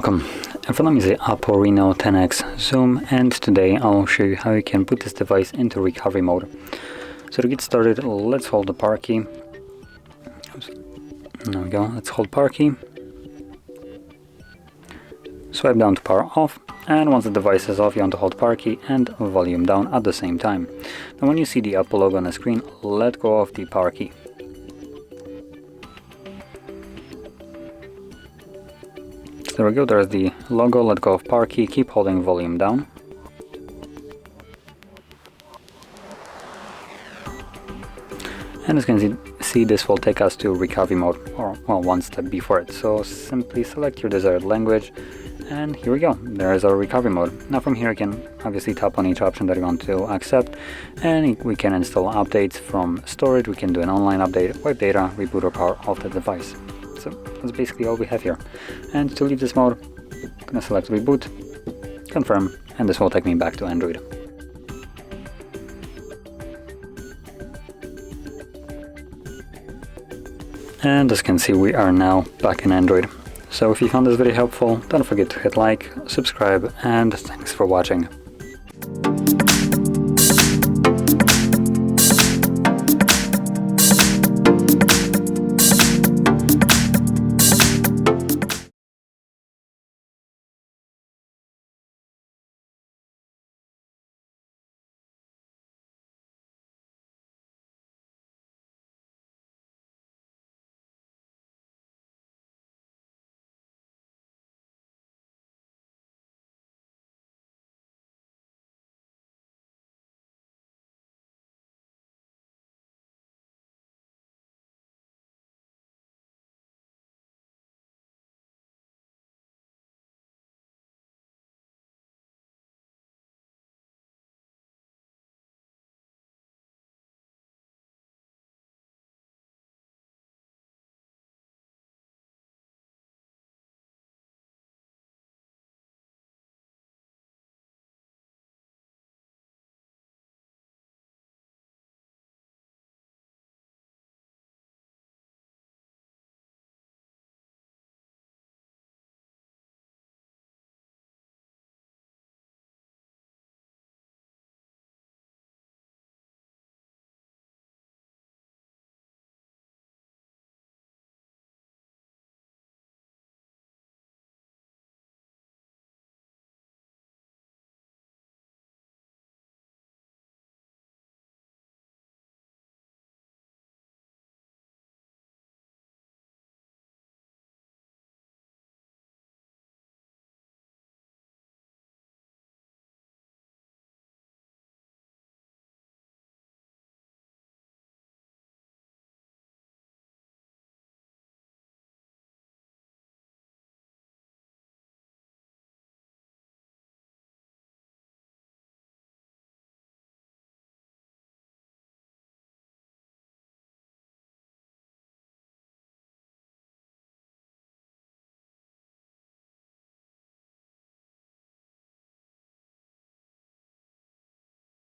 Welcome. In front of me is the Oppo Reno 10X Zoom, and today I'll show you how you can put this device into recovery mode. So to get started, let's hold the power key. There we go, let's hold power key. Swipe down to power off, and once the device is off, you want to hold power key and volume down at the same time. Now when you see the Apple logo on the screen, let go of the power key. There we go, there's the logo, let go of power key, keep holding volume down. And as you can see, this will take us to recovery mode, or well, one step before it. So simply select your desired language, and here we go, there is our recovery mode. Now from here you can obviously tap on each option that you want to accept, and we can install updates from storage, we can do an online update, wipe data, reboot or power off the device. So that's basically all we have here. And to leave this mode, I'm going to select reboot, confirm, and this will take me back to Android. And as you can see, we are now back in Android. So if you found this video helpful, don't forget to hit like, subscribe, and thanks for watching.